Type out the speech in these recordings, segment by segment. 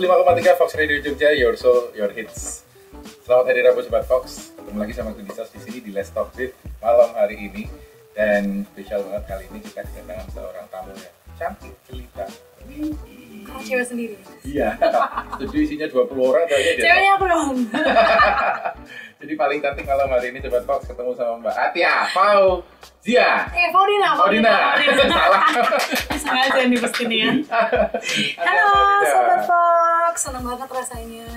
105,3 Fox Radio Jogja, Your Soul, Your Hits. Selamat hari Rabu Sobat Fox. Ketemu lagi sama aku Gisas di sini di Let's Talk With malam hari ini. Dan spesial banget kali ini kita kedatangan seorang tamu yang cantik jelita. Kalau cewek sendiri? Iya. Studio isinya 20 orang kayaknya dia. Ceweknya aku dong. Jadi paling cantik malam hari ini Sobat Fox ketemu sama Mbak Atia Fauzia. Faudina. Salah. Sengaja nih pasti nih ya. Halo Sobat Fox, senang banget rasanya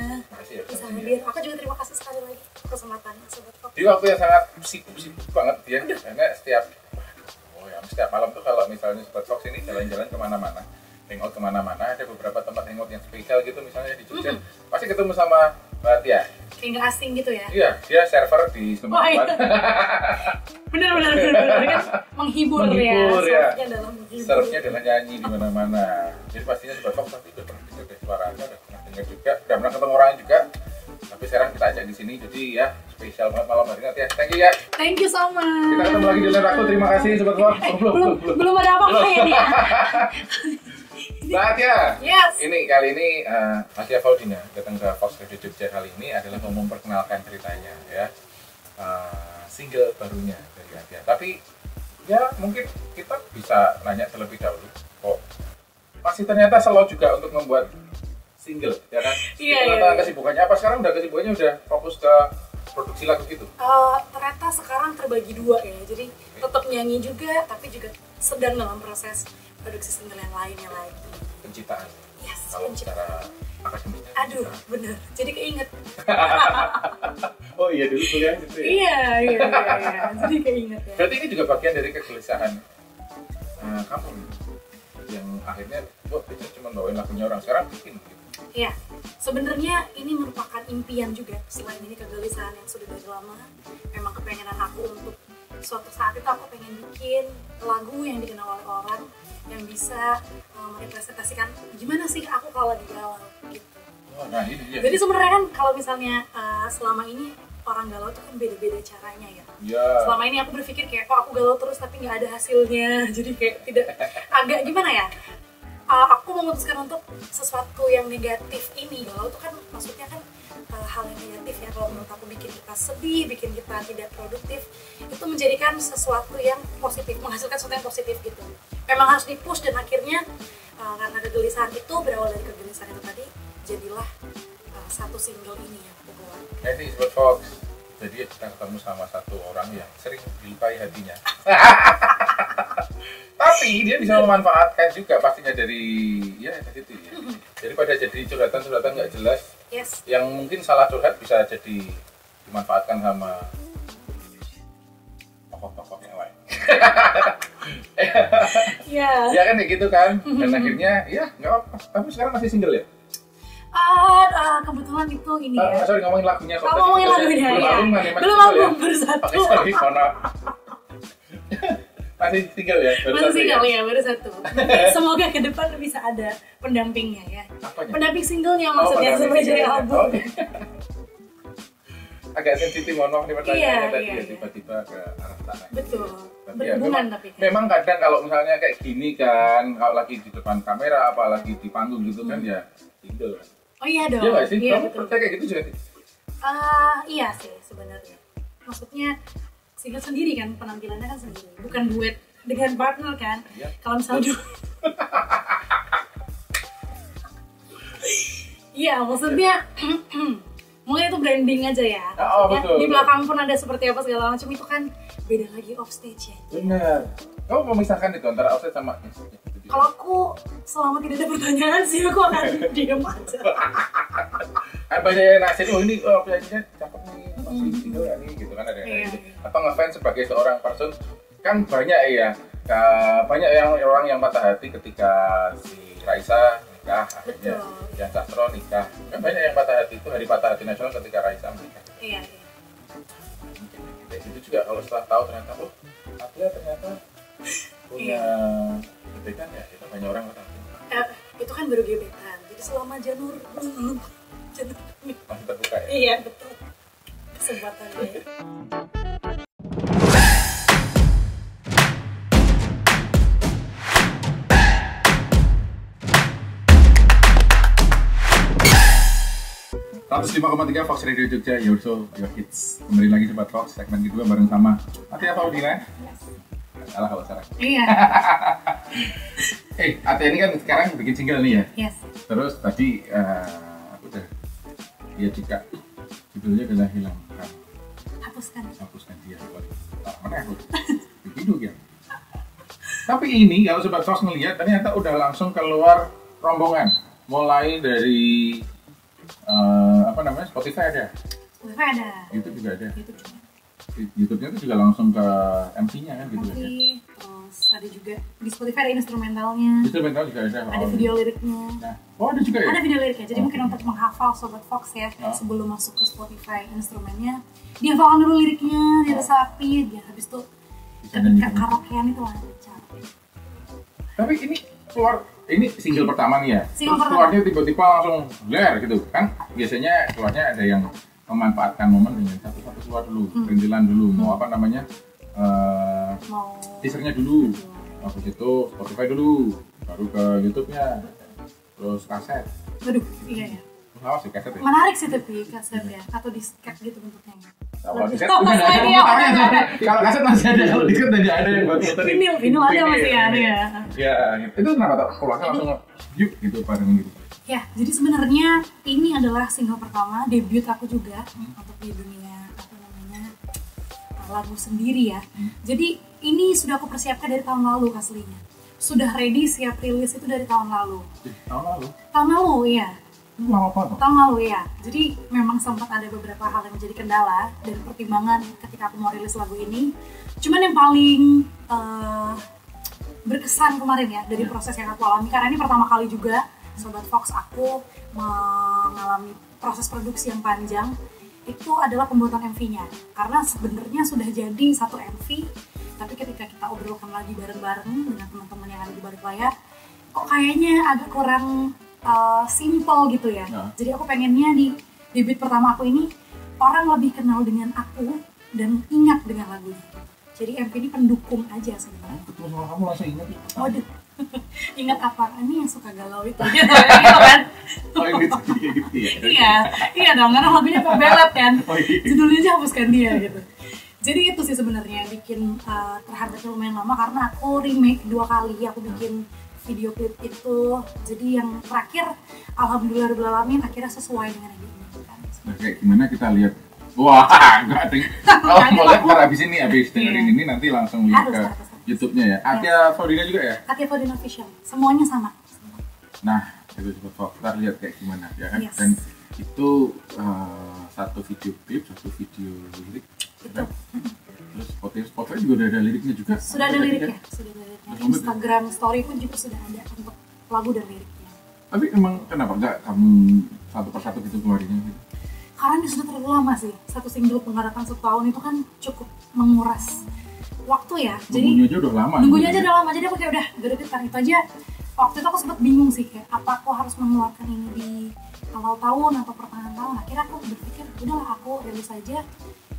bisa hadir. Aku juga terima kasih sekali lagi kesempatannya Sobat Fox. Di waktu yang sangat sibuk banget ya, karena setiap malam tuh kalau misalnya Sobat Fox ini jalan-jalan kemana-mana, hangout kemana-mana, ada beberapa tempat hangout yang spesial gitu, misalnya di Jogja, pasti ketemu sama Mbak Tia. Kayak nggak asing gitu ya? Iya, dia server di semua tempat. Bener kan menghibur ya. Servernya adalah nyanyi di mana-mana. Jadi pastinya Sobat Fox pasti udah pernah dengar suaranya, udah pernah dengar juga, udah pernah ketemu orang juga. Tapi sekarang kita ajak di sini, jadi ya spesial banget malam hari ini ya. Thank you ya. Thank you so much. Kita ketemu lagi di lain waktu. Terima kasih Sobat Fox. Belum ada apa-apa ya nih. Mbak Atia, yes. Ini kali ini Atia Faudina datang ke Fox Radio Jogja kali ini adalah mau memperkenalkan ceritanya ya, single barunya dari Atia. Tapi ya mungkin kita bisa nanya terlebih dahulu, kok masih ternyata slow juga untuk membuat single, ya kan? Ternyata kesibukannya apa sekarang? Kesibukannya udah fokus ke produksi lagu gitu? Ternyata sekarang terbagi dua ya, jadi tetap nyanyi juga, tapi juga sedang dalam proses produksi single yang lainnya lagi. Penciptaan. Yes, kalau secara akademisnya. Aduh, bener. Jadi keinget. Oh iya, dulu kuliah gitu ya? Iya. Jadi keinget ya. Berarti ini juga bagian dari kegelisahan kamu yang akhirnya, bisa cuma bawain lagunya orang, sekarang bikin gitu. Iya, sebenarnya ini merupakan impian juga. Selain ini kegelisahan yang sudah dari lama, memang kepengenan aku untuk suatu saat itu aku pengen bikin lagu yang dikenal oleh orang, yang bisa merepresentasikan gimana sih aku kalau lagi galau gitu. Oh, nah ini dia. Jadi sebenarnya kan kalau misalnya selama ini orang galau itu kan beda-beda caranya ya. Selama ini aku berpikir kayak kok aku galau terus tapi nggak ada hasilnya, jadi kayak tidak agak gimana ya. Aku memutuskan untuk sesuatu yang negatif ini, galau itu kan maksudnya kan hal yang negatif ya. Kalau menurut aku bikin kita sedih, bikin kita tidak produktif, itu menjadikan sesuatu yang positif, menghasilkan sesuatu yang positif gitu. Memang harus dipush dan akhirnya karena kegelisahan itu, berawal dari kegelisahan itu tadi, jadilah satu single ini yang aku buat. Ini Sobat Fox, jadi kita ketemu sama satu orang yang sering dilukai hatinya. Tapi dia bisa memanfaatkan juga pastinya dari itu ya. Daripada jadi curhatan nggak jelas, yang mungkin salah curhat bisa jadi dimanfaatkan sama tokoh-tokoh yang lain. Ya kan kayak gitu kan. Dan akhirnya ya nggak apa-apa. Tapi sekarang masih single ya? Kebetulan itu ini ya. Sorry, ngomongin lagunya. Ngomongin lagunya ya. Belum album baru satu. Masih single ya? Baru satu. Semoga ke depan bisa ada pendampingnya ya. Apanya? Pendamping singlenya maksudnya supaya jadi album. Agak sensitif ngomong di pertanyaannya tadi ya, tiba-tiba ke arah sana. Betul. Berhubungan tapi kan. Memang kadang kalau misalnya kayak gini kan, kalau lagi di depan kamera apalagi di panggung gitu kan ya single kan. Oh iya dong. Iya nggak sih? Iya, kamu percaya kayak gitu juga sih? Iya sih sebenarnya. Maksudnya single sendiri kan, penampilannya kan sendiri, bukan duet dengan partner kan. Iya. Kalau misalnya iya, maksudnya mungkin itu branding aja ya. Betul. Di belakang pun ada seperti apa segala macam, itu kan beda lagi off stage ya. Benar. Kamu memisahkan itu antara off stage sama kalau aku selama tidak ada pertanyaan sih aku akan diam aja. Banyak yang naksir, ini penyanyinya cakep nih, masih single ya nih gitu kan, ada yang gitu. Atau ngefans sebagai seorang person kan banyak ya. Banyak orang yang patah hati ketika si Raisa nikah, akhirnya Dian Sastro nikah. Kan banyak yang patah hati, itu hari patah hati nasional ketika Raisa menikah. Iya. Kayak gitu juga kalau setelah tahu ternyata Atia ternyata punya gebetan ya, itu banyak orang kata. Itu kan baru gebetan, jadi selama Janur masih terbuka ya? Iya betul, kesempatannya. 105,3 Fox Radio Jogja, Your Soul, Your Hits. Kembali lagi Sobat Fox, segmen kedua bareng sama Atia Faudina. Salah kalau salah. Iya. Atia ini kan sekarang bikin single nih ya? Yes. Terus tadi aku udah lihat juga judulnya adalah hilangkan. Hapuskan dia. Mana aku? Begitu ya. Tapi ini kalau Sobat Fox ngelihat ternyata udah langsung keluar rombongan. Mulai dari Spotify ada. Spotify ada. YouTube juga ada. YouTube-nya itu juga langsung ke MC-nya kan gitu ya. Terus ada juga di Spotify ada instrumentalnya. Instrumental juga ada. Ada video liriknya. Nah, ada juga ya? Ada video liriknya. Jadi mungkin untuk menghafal Sobat Fox ya, sebelum masuk ke Spotify instrumennya, dihafalkan dulu liriknya, diresapi, dia habis itu ketika karaokean itu lancar. Tapi ini keluar, ini single pertama nih ya? Single pertama. Keluarnya tiba-tiba langsung ler gitu kan? Biasanya keluarnya ada yang memanfaatkan momen dengan satu-satu keluar dulu, perintilan dulu, mau teasernya dulu, habis itu Spotify dulu, baru ke YouTube-nya, terus kaset. Waduh, iya ya. Awas sih kaset ya? Menarik sih tapi kaset ya, atau disket gitu bentuknya. Kalau kaset kalau kaset masih ada, kalau disket tidak ada yang buat muterin. Vinyl ada masih ada ya. Ya, itu kenapa tak keluarnya langsung yuk gitu bareng gitu. Ya, jadi sebenarnya ini adalah single pertama, debut aku juga untuk di dunia lagu sendiri ya. Jadi ini sudah aku persiapkan dari tahun lalu aslinya. Sudah ready siap rilis itu dari tahun lalu. Tahun lalu? Tahun lalu, iya. Lama banget. Tahun lalu ya. Jadi memang sempat ada beberapa hal yang menjadi kendala dan pertimbangan ketika aku mau rilis lagu ini. Cuman yang paling berkesan kemarin ya dari proses yang aku alami, karena ini pertama kali juga Sobat Fox aku mengalami proses produksi yang panjang, itu adalah pembuatan MV-nya. Karena sebenarnya sudah jadi satu MV, tapi ketika kita obrolkan lagi bareng-bareng dengan teman-teman yang ada di balik layar, kok kayaknya agak kurang simple gitu ya. Jadi aku pengennya di debut pertama aku ini orang lebih kenal dengan aku dan ingat dengan lagunya. Jadi MV ini pendukung aja sebenarnya. Ketemu sama kamu langsung ingat. Waduh. Ingat apa? Ini yang suka galau itu gitu kan? Oh gitu ya? Iya dong, karena lagunya pembelet kan. Judulnya aja hapuskan dia gitu. Jadi itu sih sebenarnya yang bikin terhambatnya lumayan lama, karena aku remake 2 kali. Aku bikin video klip itu. Jadi yang terakhir alhamdulillahirobbilalamin akhirnya sesuai dengan yang diinginkan. Nah, kayak gimana kita lihat? Wah, enggak ada. Kalau mau lihat ntar abis dengerin ini nanti langsung lihat ke YouTube-nya ya. Atia Faudina juga ya? Atia Faudina Official. Semuanya sama. Nah, itu kita lihat kayak gimana ya kan. Dan itu satu video klip, satu video lirik. Kan? Terus Spotify juga udah ada liriknya juga. Sudah ada liriknya. Instagram story pun juga sudah ada untuk lagu dan liriknya. Tapi emang kenapa enggak kamu satu persatu gitu keluarinnya gitu? Karena ini sudah terlalu lama sih. Satu single pengharapan setahun itu kan cukup menguras waktu ya. Nunggunya aja udah lama. Nunggunya aja udah lama. Jadi aku kayak udah geregetan itu aja. Waktu itu aku sempat bingung sih kayak apa aku harus mengeluarkan ini di awal tahun atau pertengahan tahun. Akhirnya aku berpikir udahlah aku rilis aja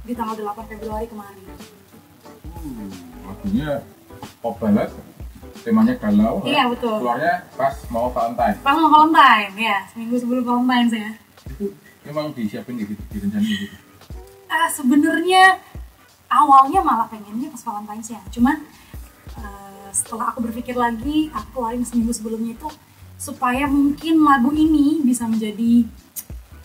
di tanggal 8 Februari kemarin. Lagunya pop ballad, temanya galau. Iya betul. Keluarnya pas mau Valentine. Pas mau Valentine ya, seminggu sebelum Valentine saya. Itu memang disiapin gitu, direncanain gitu. Sebenarnya awalnya malah pengennya pas Valentine's ya. Cuman setelah aku berpikir lagi, aku keluarin seminggu sebelumnya itu supaya mungkin lagu ini bisa menjadi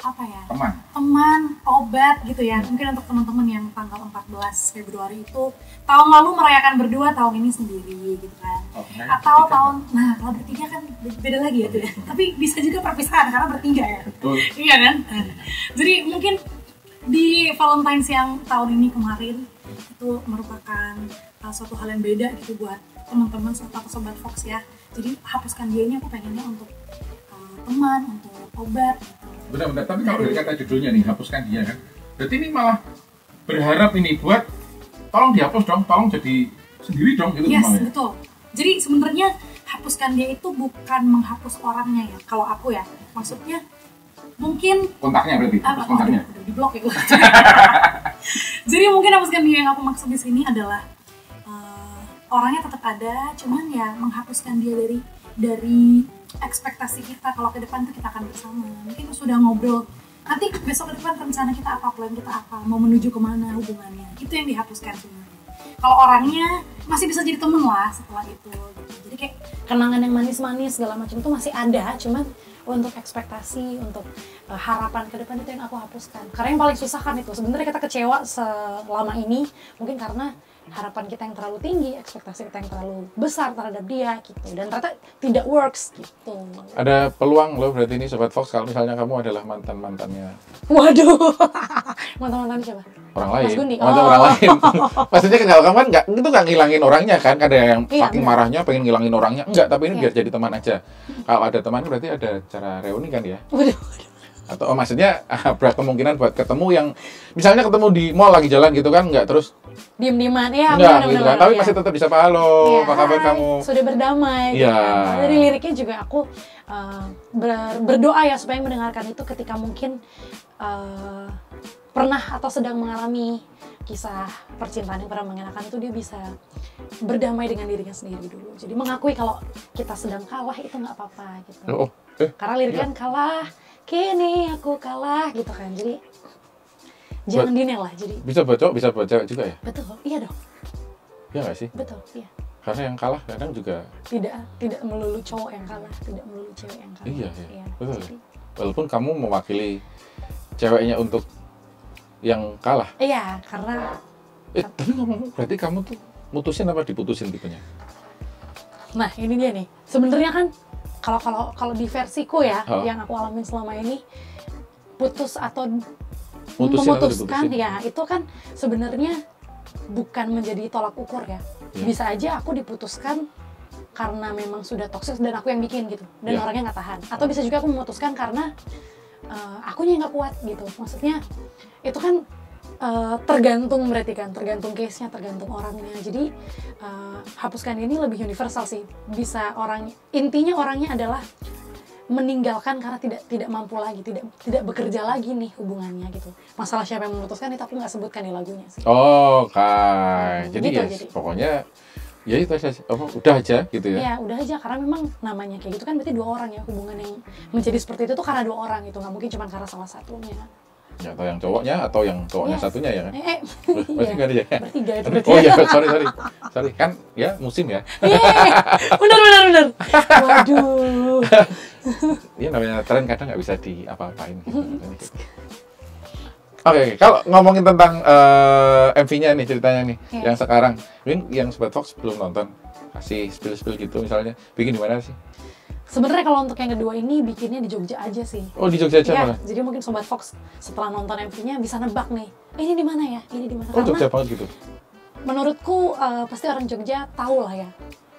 apa ya? Teman, obat gitu ya. Mungkin untuk teman-teman yang tanggal 14 Februari itu tahun lalu merayakan berdua, tahun ini sendiri gitu kan. Atau kalau bertiga kan beda lagi ya tuh ya. Tapi bisa juga perpisahan karena bertiga ya. Betul. Iya kan? Jadi mungkin di Valentine's yang tahun ini kemarin itu merupakan suatu hal yang beda gitu buat teman-teman atau Sobat Fox ya. Jadi hapuskan dianya aku pengennya untuk teman, untuk obat gitu. Benar-benar, tapi kalau dari kata judulnya nih, hapuskan dia kan, berarti ini malah berharap ini buat tolong dihapus dong, tolong jadi sendiri dong gitu. Yes, betul. Jadi sebenarnya hapuskan dia itu bukan menghapus orangnya ya, kalau aku ya, maksudnya mungkin kontaknya berarti, kontaknya. Udah di blok ya. Jadi mungkin hapuskan dia yang aku maksud di sini adalah orangnya tetap ada, cuman ya menghapuskan dia dari ekspektasi kita kalau ke depan tuh kita akan bersama. Mungkin sudah ngobrol nanti besok ke depan rencana kita apa, plan kita apa, mau menuju kemana hubungannya, itu yang dihapuskan sebenarnya. Kalau orangnya masih bisa jadi temen lah setelah itu gitu. Jadi kayak kenangan yang manis-manis segala macam itu masih ada, cuman untuk ekspektasi, untuk harapan ke depan itu yang aku hapuskan. Karena yang paling susah kan itu sebenarnya kita kecewa selama ini mungkin karena harapan kita yang terlalu tinggi, ekspektasi kita yang terlalu besar terhadap dia gitu, dan ternyata tidak works gitu. Ada peluang loh berarti ini Sobat Fox kalau misalnya kamu adalah mantannya. Waduh, mantan siapa? Orang lain. Mas Gundi. Orang lain. Maksudnya kan kalau kamu kan nggak ngilangin orangnya kan, ada yang saking marahnya pengen ngilangin orangnya, enggak, tapi ini biar jadi teman aja. Kalau ada teman berarti ada cara reuni kan ya? Waduh. Atau maksudnya kemungkinan buat ketemu yang misalnya ketemu di mall lagi jalan gitu kan, enggak terus diem-dieman ya, enggak gitu kan, tapi masih tetap bisa halo, apa kabar kamu, sudah berdamai ya. Gitu kan. Dari liriknya juga aku berdoa ya supaya mendengarkan itu ketika mungkin pernah atau sedang mengalami kisah percintaan yang pernah mengenakan itu, dia bisa berdamai dengan dirinya sendiri dulu. Jadi mengakui kalau kita sedang kalah itu nggak apa-apa gitu. Karena liriknya kan kalah, kini aku kalah gitu kan. Jadi jangan dinilai lah. Jadi bisa buat cowok, bisa buat cewek juga ya? Betul, iya dong. Iya nggak sih? Betul, iya. Karena yang kalah kadang juga tidak melulu cowok yang kalah, tidak melulu cewek yang kalah. Iya. Betul. Jadi, walaupun kamu mewakili ceweknya untuk yang kalah. Iya, karena tapi ngomong berarti kamu tuh mutusin apa diputusin tipenya? Nah, ini dia nih. Sebenarnya kan kalau di versiku ya, yang aku alamin selama ini, putus atau memutuskan ya, itu kan sebenarnya bukan menjadi tolak ukur ya. Bisa aja aku diputuskan karena memang sudah toksik dan aku yang bikin gitu, dan orangnya nggak tahan. Atau bisa juga aku memutuskan karena akunya nggak kuat gitu. Maksudnya itu kan tergantung berarti kan, tergantung case-nya, tergantung orangnya. Jadi hapuskan ini lebih universal sih. Bisa intinya orangnya adalah meninggalkan karena tidak mampu lagi, tidak bekerja lagi nih hubungannya gitu. Masalah siapa yang memutuskan itu aku nggak sebutkan di lagunya sih. Jadi gitu, jadi pokoknya ya itu aja, udah aja gitu ya. Ya udah aja, karena memang namanya kayak gitu kan berarti dua orang ya, hubungan yang menjadi seperti itu tuh karena dua orang gitu, nggak mungkin cuma karena salah satunya. Ya, atau yang cowoknya atau yang cowoknya satunya ya kan? Berarti kan aja. Bertiga itu berarti. Oh iya, sorry kan ya musim ya. Benar. Waduh. Iya namanya tren kadang nggak bisa diapa-apain. Oke, kalau ngomongin tentang MV-nya nih, ceritanya nih, yang sekarang, mungkin yang Sobat Fox belum nonton, kasih spill gitu misalnya, bikin di mana sih? Sebenarnya kalau untuk yang kedua ini bikinnya di Jogja aja sih. Oh, di Jogja aja malah? Jadi mungkin Sobat Fox setelah nonton MV-nya bisa nebak nih, ini di mana ya, ini di mana. Oh, Jogja banget gitu? Menurutku pasti orang Jogja tahu lah ya,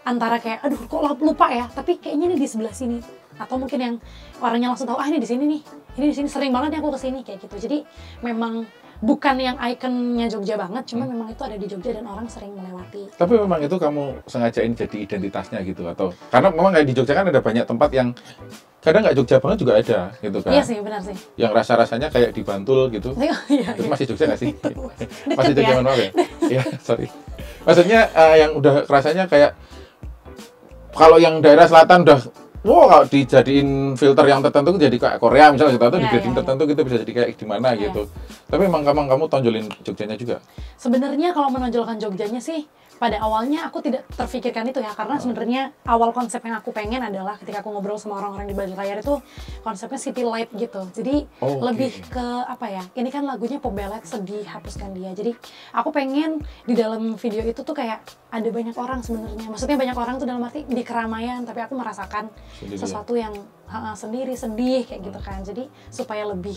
antara kayak, aduh kok lupa ya, tapi kayaknya ini di sebelah sini. Atau mungkin yang orangnya langsung tahu, ini di sini nih, ini di sini sering banget ya aku kesini kayak gitu. Jadi memang bukan yang ikonnya Jogja banget, cuma memang itu ada di Jogja dan orang sering melewati. Tapi memang itu kamu sengajain jadi identitasnya gitu atau karena memang kayak di Jogja kan ada banyak tempat yang kadang nggak Jogja banget juga ada gitu kan? Iya sih, benar sih. Yang rasa-rasanya kayak di Bantul gitu. Iya. Itu masih Jogja nggak sih? Masih Jogja mana ya? Iya, sorry. Maksudnya yang udah rasanya kayak kalau yang daerah selatan udah kalau dijadiin filter yang tertentu jadi kayak Korea misalnya gitu, atau di grading tertentu gitu bisa jadi kayak di mana gitu. Tapi emang kamu tonjolin Jogjanya juga? Sebenarnya kalau menonjolkan Jogjanya sih pada awalnya aku tidak terfikirkan itu ya, karena sebenarnya awal konsep yang aku pengen adalah ketika aku ngobrol sama orang-orang di balik layar itu konsepnya city light gitu. Jadi lebih ke apa ya, ini kan lagunya pop ballad sedih, hapuskan dia. Jadi aku pengen di dalam video itu tuh kayak ada banyak orang sebenarnya. Maksudnya banyak orang tuh dalam arti di keramaian, tapi aku merasakan sesuatu yang sendiri, sedih kayak gitu kan. Jadi supaya lebih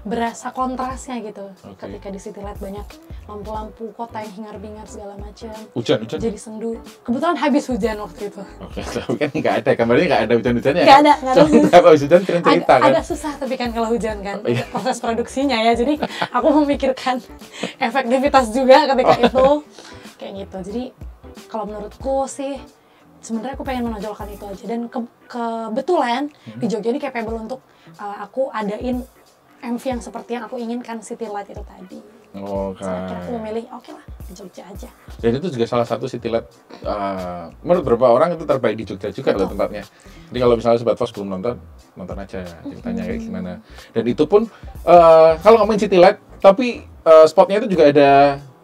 berasa kontrasnya gitu. Ketika di city light banyak lampu-lampu kota yang hingar-bingar segala macam. Hujan. Jadi sendu. Kebetulan habis hujan waktu itu. Tapi kan nggak ada, kabarnya nggak ada hujan-hujannya. Nggak ada. Kalau habis hujan keren cerita kan. Agak susah tapi kan kalau hujan kan. Proses produksinya ya. Jadi aku memikirkan efektivitas juga ketika itu. Kayak gitu. Jadi kalau menurutku sih sebenarnya aku pengen menonjolkan itu aja, dan kebetulan di Jogja ini capable untuk aku adain MV yang seperti yang aku inginkan, city light itu tadi. Akhirnya aku memilih oke lah, di Jogja aja. Dan itu juga salah satu city light menurut beberapa orang itu terbaik di Jogja juga loh tempatnya. Jadi kalau misalnya Sobat Fox belum nonton aja ceritanya kayak gimana. Dan itu pun kalau ngomongin city light, tapi spotnya itu juga ada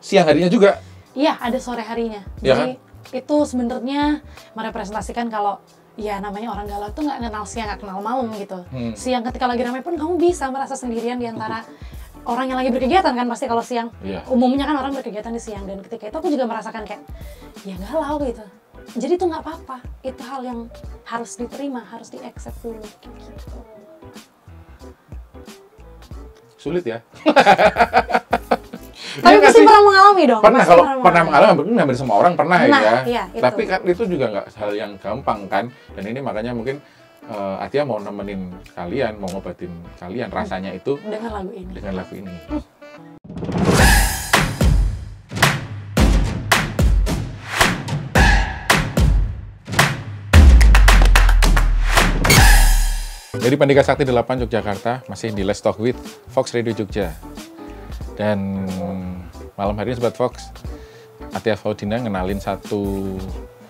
siang harinya juga. Iya, ada sore harinya. Ya, jadi kan? Itu sebenarnya merepresentasikan kalau ya namanya orang galau tuh nggak kenal siang, nggak kenal malam gitu. Siang ketika lagi ramai pun kamu bisa merasa sendirian di antara orang yang lagi berkegiatan kan pasti kalau siang. Yeah. Umumnya kan orang berkegiatan di siang, dan ketika itu aku juga merasakan kayak ya galau gitu. Jadi itu nggak apa-apa, itu hal yang harus diterima, harus di-accept dulu gitu. Sulit ya. Tapi pasti pernah mengalami dong. Pernah, kalau pernah mengalami, hampir semua orang pernah ya. Iya, tapi kan itu juga nggak hal yang gampang kan. Dan ini makanya mungkin Atia mau nemenin kalian, mau ngobatin kalian rasanya itu dengan lagu ini. Dengan lagu ini. Dari Pandika Sakti 8 Yogyakarta, masih di Let's Talk with Fox Radio Jogja. Dan malam hari ini Sobat Fox, Atia Faudina ngenalin satu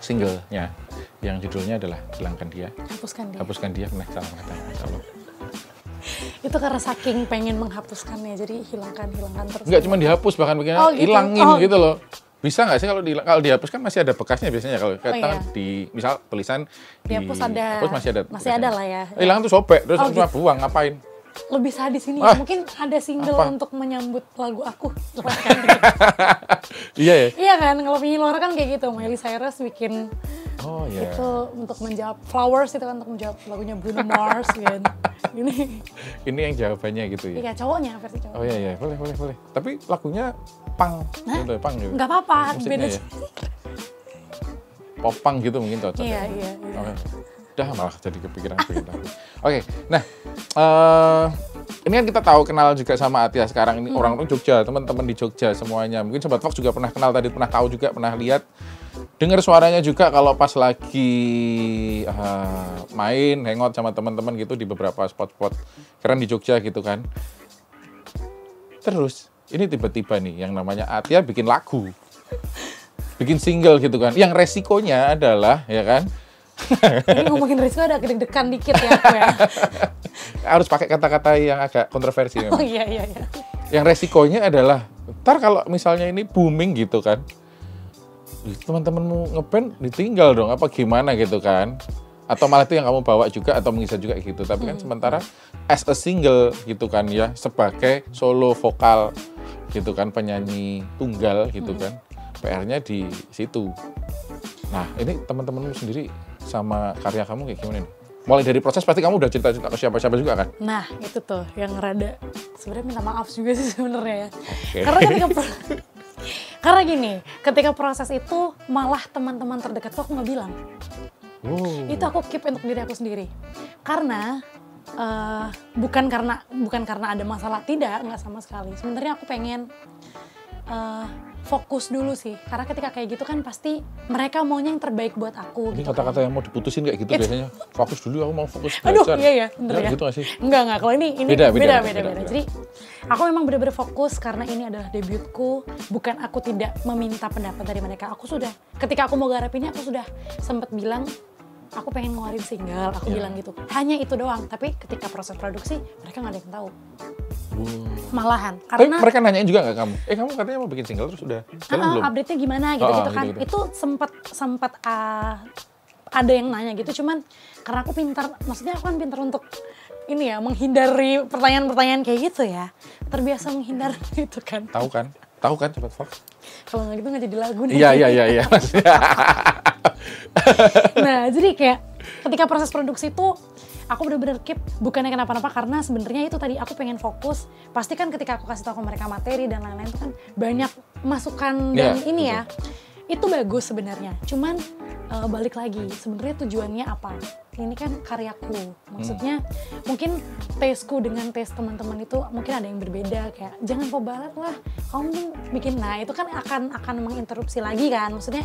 singlenya yang judulnya adalah Hilangkan Dia. Hapuskan dia, nah salah kata. Itu karena saking pengen menghapuskannya, jadi hilangkan terus. Enggak cuma dihapus, bahkan bikin hilangin gitu loh. Bisa nggak sih kalau dihapus kan masih ada bekasnya biasanya, kalau kita di misal tulisan dihapus masih ada lah ya. Hilangan tuh sobek terus cuma buang, ngapain? Lebih sadis ini ya. Mungkin ada single untuk menyambut lagu aku. Iya ya? Iya kan, kalau penyanyi luar kan kayak gitu. Miley Cyrus bikin itu untuk menjawab Flowers, itu kan untuk menjawab lagunya Bruno Mars kan. Ini yang jawabannya gitu ya? Iya, cowoknya, versi cowok. Oh iya, boleh. Tapi lagunya punk gitu. Nggak apa-apa, beda ya? Pop-punk gitu mungkin cocok. Iya. Okay. Udah malah jadi kepikiran bikin lagu. Oke, nah ini kan kita tahu kenal juga sama Atia sekarang ini orang Jogja, teman-teman di Jogja semuanya. Mungkin Sobat Fox juga pernah kenal tadi, pernah tahu juga, pernah lihat, dengar suaranya juga kalau pas lagi main, hangout sama teman-teman gitu di beberapa spot-spot keren di Jogja gitu kan. Terus ini tiba-tiba nih yang namanya Atia bikin lagu, bikin single gitu kan. Yang resikonya adalah ya kan. Ini ngomongin risiko ada deg-degan dikit ya aku ya. Harus pakai kata-kata yang agak kontroversi memang. Oh iya. Yang resikonya adalah ntar kalau misalnya ini booming gitu kan, teman-temanmu ngeband ditinggal dong, apa gimana gitu kan. Atau malah itu yang kamu bawa juga atau mengisi juga gitu. Tapi kan sementara as a single gitu kan ya, sebagai solo vokal gitu kan, penyanyi tunggal gitu kan, PR-nya di situ. Nah ini teman-temanmu sendiri sama karya kamu kayak gimana nih? Mulai dari proses pasti kamu udah cerita-cerita ke siapa-siapa juga kan? Nah itu tuh yang rada sebenarnya minta maaf juga sih sebenarnya ya. Okay. Karena gini, ketika proses itu malah teman-teman terdekatku aku nggak bilang. Itu aku keep untuk diri aku sendiri. Karena bukan karena ada masalah, nggak sama sekali. Sebenarnya aku pengen fokus dulu sih, karena ketika kayak gitu kan pasti mereka maunya yang terbaik buat aku. Ini gitu kata-kata kan. yang mau diputusin kayak gitu biasanya. Fokus dulu, aku mau fokus belajar. Aduh, iya bener ya. Gitu gak sih? Enggak, kalau ini beda. Jadi aku memang benar-benar fokus karena ini adalah debutku. Bukan aku tidak meminta pendapat dari mereka. Ketika aku mau garapinnya, aku sudah sempat bilang aku pengen ngeluarin single, aku bilang gitu. Hanya itu doang, tapi ketika proses produksi mereka nggak ada yang tahu. Malahan, karena tapi mereka nanyain juga nggak kamu? Kamu katanya mau bikin single terus udah jalan belum? Update-nya gimana gitu kan? Gitu. Itu sempat ada yang nanya gitu, cuman karena aku pintar, maksudnya aku kan pintar untuk ini ya, menghindari pertanyaan-pertanyaan kayak gitu ya. Terbiasa menghindar gitu kan. Tahu kan Sobat Fox? Kalau nggak gitu nggak jadi lagu nih. Iya. Nah, jadi kayak ketika proses produksi itu aku benar-benar keep, bukannya kenapa-napa, karena sebenarnya itu tadi aku pengen fokus. Pasti kan ketika aku kasih tahu ke mereka materi dan lain-lain itu kan banyak masukan dan ini ya. Itu bagus sebenarnya. Cuman balik lagi, sebenarnya tujuannya apa? Ini kan karyaku. Maksudnya mungkin tasteku dengan taste teman-teman itu mungkin ada yang berbeda, kayak jangan pop barat lah. Kamu bikin, nah itu kan akan menginterupsi lagi kan. Maksudnya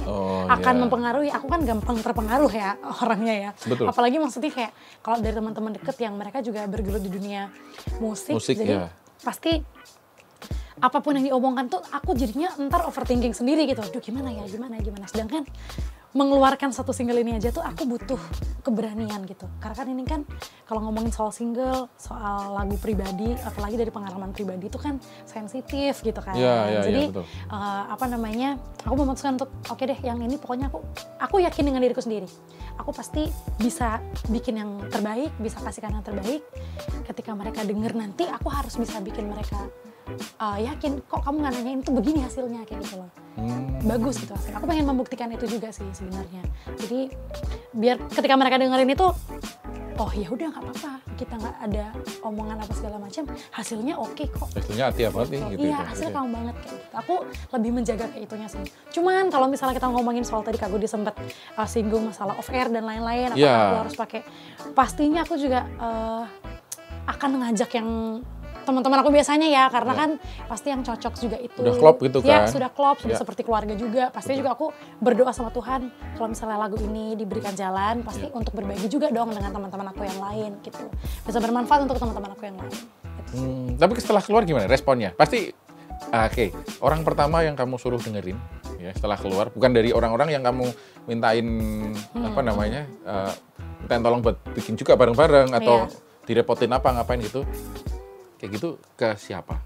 akan mempengaruhi. Aku kan gampang terpengaruh ya orangnya ya. Betul. Apalagi maksudnya kayak kalau dari teman-teman deket yang mereka juga bergelut di dunia musik jadi ya. pasti apapun yang diomongkan tuh aku jadinya ntar overthinking sendiri gitu. Aduh gimana. Sedangkan mengeluarkan satu single ini aja tuh aku butuh keberanian gitu. Karena kan ini kan kalau ngomongin soal single, soal lagu pribadi, apalagi dari pengalaman pribadi itu kan sensitif gitu kan. Jadi aku memutuskan untuk oke deh yang ini pokoknya aku yakin dengan diriku sendiri. Aku pasti bisa bikin yang terbaik, bisa kasihkan yang terbaik. Ketika mereka denger nanti aku harus bisa bikin mereka yakin kok kamu nggak nanyain tuh begini hasilnya kayak gitu loh. Bagus gitu hasilnya. Aku pengen membuktikan itu juga sih sebenarnya. Jadi biar ketika mereka dengerin itu, oh ya udah nggak apa-apa, kita nggak ada omongan apa segala macam, hasilnya oke kok. Hasilnya Atia banget nih gitu. Iya, hasilnya kamu banget kayak gitu. Aku lebih menjaga kayak itunya sih. Cuman kalau misalnya kita ngomongin soal tadi Kak Gudi sempat singgung masalah off air dan lain-lain, apakah aku harus pakai? Pastinya aku juga akan ngajak yang teman-teman aku biasanya ya, karena kan pasti yang cocok juga itu. Udah klop gitu kan? Ya, sudah klop, sudah seperti keluarga juga. Pastinya juga aku berdoa sama Tuhan, kalau misalnya lagu ini diberikan jalan, pasti untuk berbagi juga dong dengan teman-teman aku yang lain gitu. Bisa bermanfaat untuk teman-teman aku yang lain. Gitu. Tapi setelah keluar gimana responnya? Pasti, orang pertama yang kamu suruh dengerin, ya setelah keluar, bukan dari orang-orang yang kamu mintain, mintain tolong buat bikin juga bareng-bareng, atau direpotin ngapain gitu. Kayak gitu ke siapa?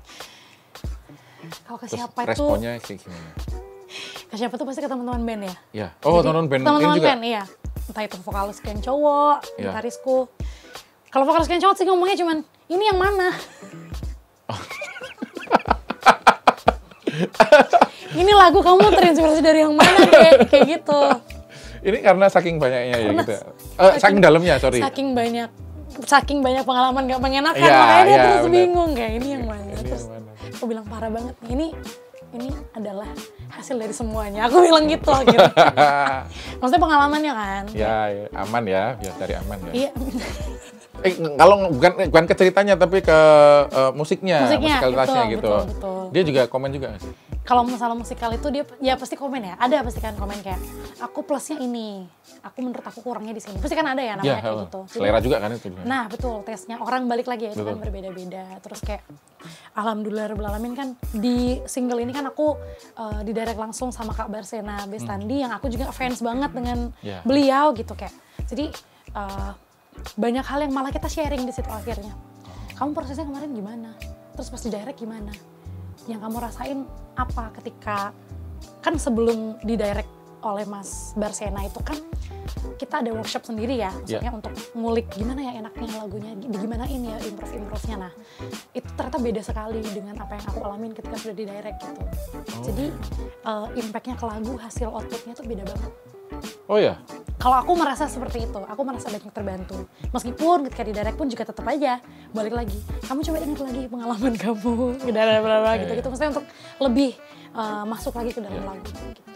Kalau ke terus siapa itu? Responnya kayak gimana? Ke siapa tuh pasti ke teman-teman band ya. Iya. Oh, teman-teman band ini juga. Band, iya. Entah itu vokalis yang cowok, gitarisku. Kalau vokalis yang cowok sih ngomongnya cuman ini yang mana? Ini lagu kamu terinspirasi dari yang mana kayak gitu. Ini karena saking banyaknya ya gitu. Saking dalamnya, sorry. Saking banyak pengalaman gak mengenakan, makanya dia terus bingung kayak ini yang mana. Terus aku bilang parah banget nih, ini adalah hasil dari semuanya. Aku bilang gitu. Maksudnya pengalamannya kan. Ya, aman ya, biar cari aman ya. Iya. Kalau bukan ke ceritanya tapi ke musikalitasnya gitu. Betul. Dia juga komen juga nggak sih? Kalau masalah musikal itu dia ya pasti komen ya. Ada pasti kan komen kayak aku plusnya ini, menurut aku kurangnya di sini. Pasti kan ada ya namanya kayak gitu. Selera juga kan itu. Nah betul, tesnya orang balik lagi ya itu kan berbeda-beda. Terus kayak alhamdulillahirobbilalamin kan di single ini kan aku didirect langsung sama Kak Barsena Bestandi yang aku juga fans banget dengan beliau gitu kayak. Jadi banyak hal yang malah kita sharing di situ akhirnya. Kamu prosesnya kemarin gimana? Terus pas di direct gimana? Yang kamu rasain apa ketika kan sebelum di direct oleh Mas Barsena itu kan kita ada workshop sendiri ya, maksudnya untuk ngulik gimana ya enaknya lagunya, digimanain ya improve-nya. Nah itu ternyata beda sekali dengan apa yang aku alamin ketika sudah di direct gitu. Jadi impactnya ke lagu, hasil outputnya tuh beda banget. Oh ya? Kalau aku merasa seperti itu, aku merasa banyak terbantu. Meskipun ketika di direct pun juga tetap aja balik lagi. Kamu coba ingat lagi pengalaman kamu, gitu. Maksudnya untuk lebih masuk lagi ke dalam lagu gitu.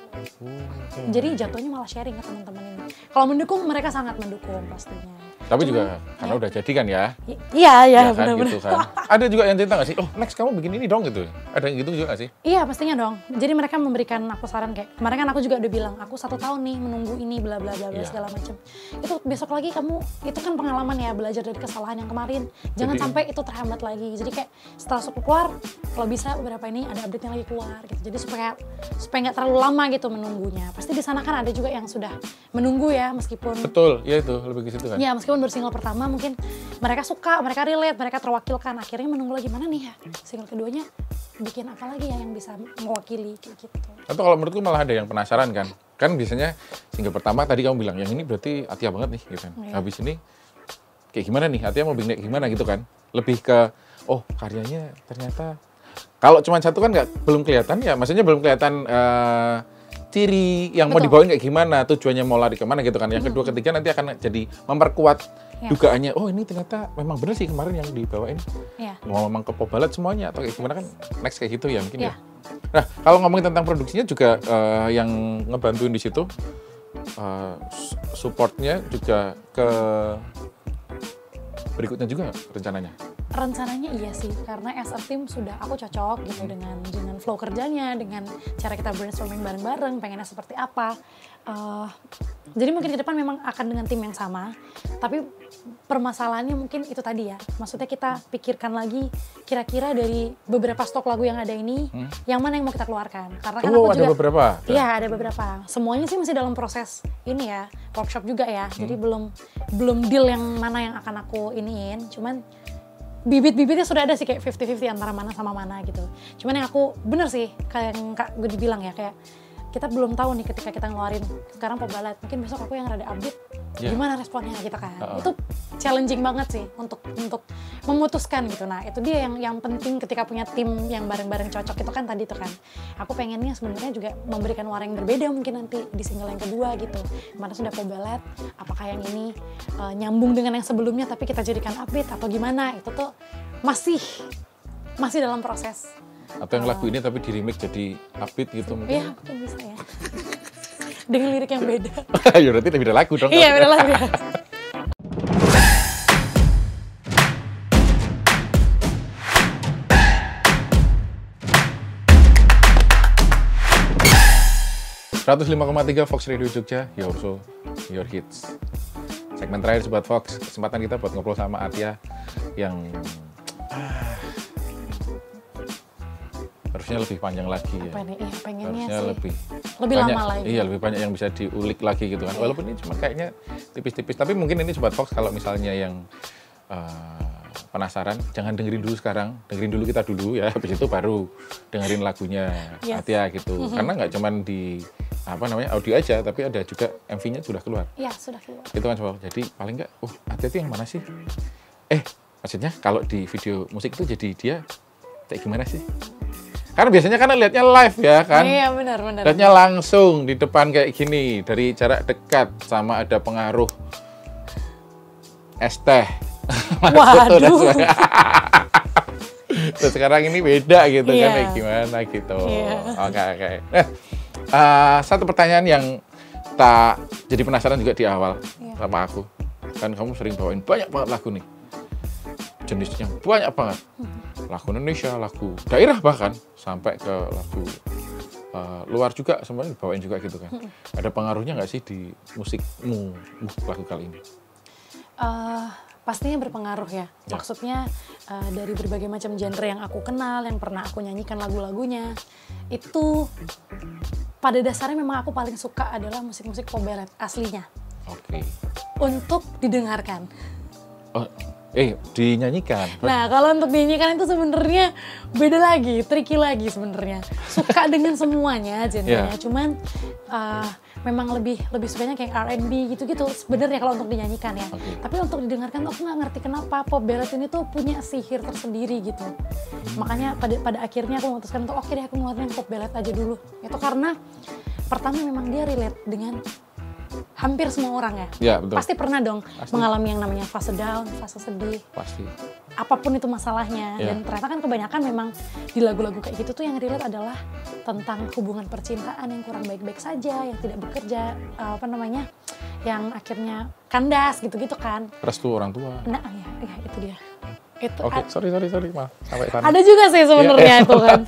Jadi jatuhnya malah sharing ke teman-teman ini. Kalau mendukung, mereka sangat mendukung pastinya. Tapi juga karena udah jadi kan ya? Iya, kan, benar-benar. Gitu kan. Ada juga yang cerita nggak sih? Oh, next kamu bikin ini dong gitu. Ada yang gitu juga nggak sih? Iya, pastinya dong. Jadi mereka memberikan aku saran kayak, kemarin kan aku juga udah bilang, aku 1 tahun nih menunggu ini, bla bla bla segala macam. Itu besok lagi kamu, itu kan pengalaman ya, belajar dari kesalahan yang kemarin. Jangan sampai itu terhambat lagi. Jadi kayak setelah suku keluar, kalau bisa beberapa ini ada update-nya lagi keluar gitu. Jadi supaya nggak terlalu lama gitu menunggunya. Pasti di sana kan ada juga yang sudah menunggu ya, meskipun. Betul, ya itu lebih ke situ kan. Ya, meskipun baru single pertama mungkin mereka suka, mereka relate, mereka terwakilkan. Akhirnya menunggu lagi mana nih ya single keduanya bikin apa lagi ya yang bisa mewakili kayak gitu. Atau kalau menurutku malah ada yang penasaran kan. Kan biasanya single pertama tadi kamu bilang yang ini berarti Atia banget nih gitu kan. Habis ini kayak gimana nih? Atia mau bikin kayak gimana gitu kan. Lebih ke oh karyanya ternyata kalau cuma satu kan belum kelihatan ya. Maksudnya belum kelihatan ciri yang mau dibawain kayak gimana, tujuannya mau lari kemana gitu kan. Yang kedua ketiga nanti akan jadi memperkuat dugaannya, oh ini ternyata memang benar sih kemarin yang dibawain mau memang ke pop ballad semuanya atau kayak gimana kan next kayak gitu ya mungkin ya. Nah kalau ngomongin tentang produksinya juga yang ngebantuin di situ supportnya juga ke berikutnya juga rencananya. Rencananya iya sih, karena as a team sudah aku cocok gitu dengan flow kerjanya, dengan cara kita brainstorming bareng-bareng, pengennya seperti apa. Jadi mungkin ke depan memang akan dengan tim yang sama, tapi permasalahannya mungkin itu tadi ya. Maksudnya kita pikirkan lagi kira-kira dari beberapa stok lagu yang ada ini, yang mana yang mau kita keluarkan. Karena kan aku ada juga, beberapa? Iya, ada beberapa. Semuanya sih masih dalam proses ini ya, workshop juga ya. Jadi belum deal yang mana yang akan aku iniin, cuman bibit-bibitnya sudah ada sih kayak 50-50 antara mana sama mana gitu. Cuman yang aku bener sih kayak yang Kak gue dibilang ya, kayak kita belum tahu nih ketika kita ngeluarin sekarang pop ballad, mungkin besok aku yang rada update gimana responnya gitu kan. Itu challenging banget sih untuk memutuskan gitu. Nah itu dia yang penting ketika punya tim yang bareng-bareng cocok itu kan tadi tuh kan. Aku pengennya sebenarnya juga memberikan warna yang berbeda mungkin nanti di single yang kedua gitu. Mana sudah pop ballad, apakah yang ini nyambung dengan yang sebelumnya tapi kita jadikan update atau gimana, itu tuh masih dalam proses. Atau yang lagu ini tapi di remake jadi upbeat gitu mungkin? Iya, mungkin bisa ya. Dengan lirik yang beda. Ya berarti beda lagu dong. Iya, beda lagu ya. ...105,3 Fox Radio Jogja, your show, your hits. Segmen terakhir Sobat Fox, kesempatan kita buat ngobrol sama Atia yang harusnya lebih panjang lagi ya. Iya, pengennya harusnya sih lebih banyak, lama lagi. Iya, lebih banyak yang bisa diulik lagi gitu kan. Walaupun ini cuma kayaknya tipis-tipis, tapi mungkin ini Sobat Fox kalau misalnya yang penasaran, jangan dengerin dulu sekarang, dengerin dulu kita dulu ya, habis itu baru dengerin lagunya Atia gitu. Karena nggak cuman di audio aja, tapi ada juga MV-nya sudah keluar. Iya, sudah keluar. Itu kan Sobat. Jadi paling nggak, Atia itu yang mana sih? Maksudnya kalau di video musik itu jadi dia kayak gimana sih? Karena biasanya kan lihatnya live ya kan? Iya, benar. Lihatnya langsung di depan kayak gini, dari jarak dekat, sama ada pengaruh es teh. Waduh. Terus sekarang ini beda gitu kan, kayak gimana gitu. Oke. Satu pertanyaan yang tak jadi penasaran juga di awal sama aku. Kan kamu sering bawain banyak banget lagu nih. Jenisnya banyak banget. Lagu Indonesia, lagu daerah bahkan, sampai ke lagu luar juga semuanya dibawain juga gitu kan. Ada pengaruhnya nggak sih di musikmu lagu kali ini? Pastinya berpengaruh ya. Maksudnya dari berbagai macam genre yang aku kenal, yang pernah aku nyanyikan lagu-lagunya, itu pada dasarnya memang aku paling suka adalah musik-musik pop ballad aslinya. Oke. Untuk didengarkan. Dinyanyikan. Nah, kalau untuk dinyanyikan itu sebenarnya beda lagi, tricky lagi sebenarnya. Suka dengan semuanya genrenya, cuman memang lebih sukanya kayak R&B gitu-gitu sebenarnya kalau untuk dinyanyikan ya. Tapi untuk didengarkan tuh aku nggak ngerti kenapa pop ballad ini tuh punya sihir tersendiri gitu. Makanya pada akhirnya aku memutuskan untuk oke deh aku ngeluarin pop ballad aja dulu. Itu karena pertama memang dia relate dengan hampir semua orang ya. Ya, betul. Pasti pernah dong mengalami yang namanya fase down, fase sedih. Pasti. Apapun itu masalahnya. Dan ternyata kan kebanyakan memang di lagu-lagu kayak gitu tuh yang relate adalah tentang hubungan percintaan yang kurang baik-baik saja, yang tidak bekerja, yang akhirnya kandas gitu-gitu kan. Restu orang tua. Nah, ya itu dia. Oke, sorry, maaf. Sampai sana. Ada juga sih sebenarnya itu kan.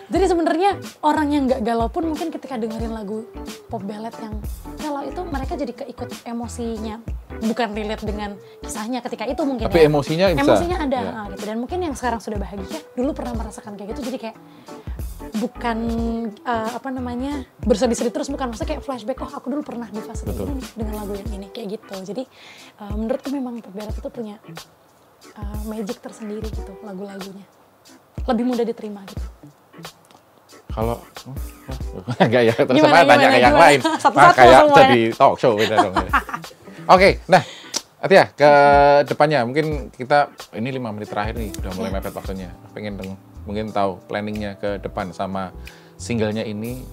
Jadi sebenarnya orang yang nggak galau pun mungkin ketika dengerin lagu pop ballad yang galau itu mereka jadi keikut emosinya, bukan relate dengan kisahnya ketika itu mungkin. Tapi emosinya bisa. Emosinya ada gitu. Dan mungkin yang sekarang sudah bahagia dulu pernah merasakan kayak gitu, jadi kayak bukan bersedih-sedih terus, bukan, maksudnya kayak flashback, aku dulu pernah di fase ini nih dengan lagu yang ini kayak gitu. Jadi menurutku memang pop ballad itu punya magic tersendiri gitu, lagu-lagunya lebih mudah diterima gitu. Kalau enggak ya, terus sama tanya ke yang lain. Kayak jadi talk show beda dong. Oke, nah Atia, ke depannya mungkin kita ini 5 menit terakhir nih, udah mulai mepet waktunya. Pengen mungkin tahu planningnya ke depan sama singlenya ini,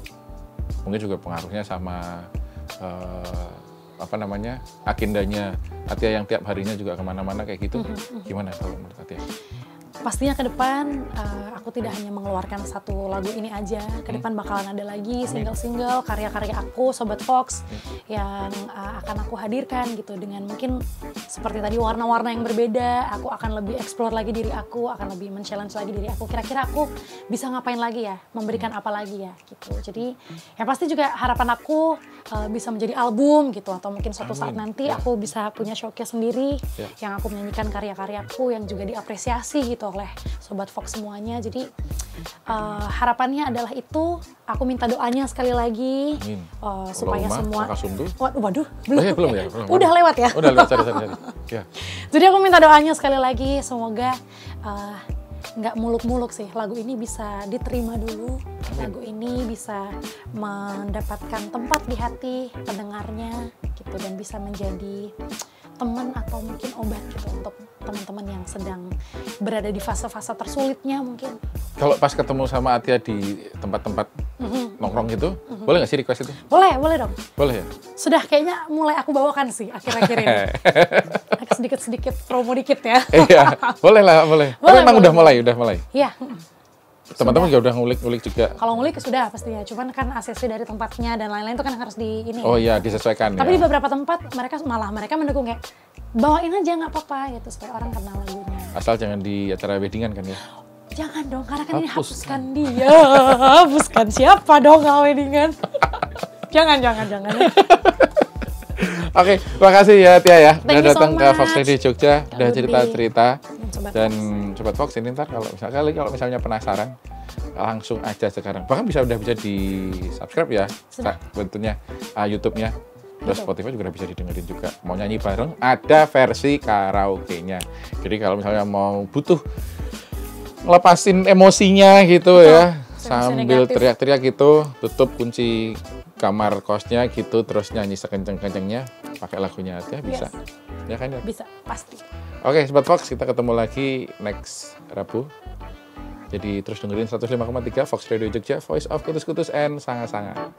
mungkin juga pengaruhnya sama agendanya Atia yang tiap harinya juga kemana-mana kayak gitu. Gimana kalau menurut Atia? Pastinya ke depan aku tidak hanya mengeluarkan satu lagu ini aja. Ke depan bakalan ada lagi single-single karya-karya aku Sobat Fox yang akan aku hadirkan gitu dengan mungkin seperti tadi warna-warna yang berbeda. Aku akan lebih explore lagi diri aku, akan lebih men-challenge lagi diri aku. Kira-kira aku bisa ngapain lagi ya? Memberikan apa lagi ya gitu. Jadi yang pasti juga harapan aku bisa menjadi album gitu, atau mungkin suatu saat nanti aku bisa punya showcase sendiri yang aku menyanyikan karya-karyaku yang juga diapresiasi gitu oleh Sobat Fox semuanya. Jadi harapannya adalah itu. Aku minta doanya sekali lagi supaya semua. Waduh, belum ya? Udah lewat ya? Udah lewat, sorry. Ya. Jadi aku minta doanya sekali lagi, semoga nggak muluk-muluk sih. Lagu ini bisa diterima dulu. Lagu ini bisa mendapatkan tempat di hati pendengarnya gitu, dan bisa menjadi teman atau mungkin obat gitu untuk teman-teman yang sedang berada di fase-fase tersulitnya mungkin. Kalau pas ketemu sama Atia di tempat-tempat nongkrong gitu, boleh nggak sih request itu? Boleh dong. Boleh ya? Sudah kayaknya mulai aku bawakan sih akhir-akhir ini. Sedikit-sedikit promo dikit ya. Iya, boleh. Tapi emang udah mulai. Iya. Teman-teman juga udah ngulik juga. Kalau ngulik sudah pastinya, cuman kan ACC dari tempatnya dan lain-lain itu kan harus di ini. Oh iya, disesuaikan. Tapi di beberapa tempat mereka mendukung kayak bawain aja nggak apa-apa gitu supaya orang kenal lagunya. Asal jangan di acara weddingan kan ya? Jangan dong, karena kan ini hapuskan dia. Hapuskan siapa dong kalau weddingan? Jangan. Oke, terima kasih ya Tia ya. Udah datang ke Fox Radio Jogja, udah cerita-cerita. Dan Sobat Fox ini ntar kalau misalnya penasaran, langsung aja sekarang. Bahkan udah bisa di subscribe ya, bentuknya YouTube-nya. Terus Spotify juga udah bisa didengerin juga. Mau nyanyi bareng, ada versi karaoke-nya. Jadi kalau misalnya mau butuh ngelepasin emosinya gitu ya, sambil teriak-teriak gitu, tutup kunci kamar kosnya gitu, terus nyanyi sekenceng-kencengnya, pakai lagunya aja bisa. Ya kan ya? Bisa, pasti. Oke, Sobat Fox, kita ketemu lagi next Rabu. Jadi terus dengerin 105,3 Fox Radio Jogja, Voice of Kutus-Kutus and Sanga-Sanga.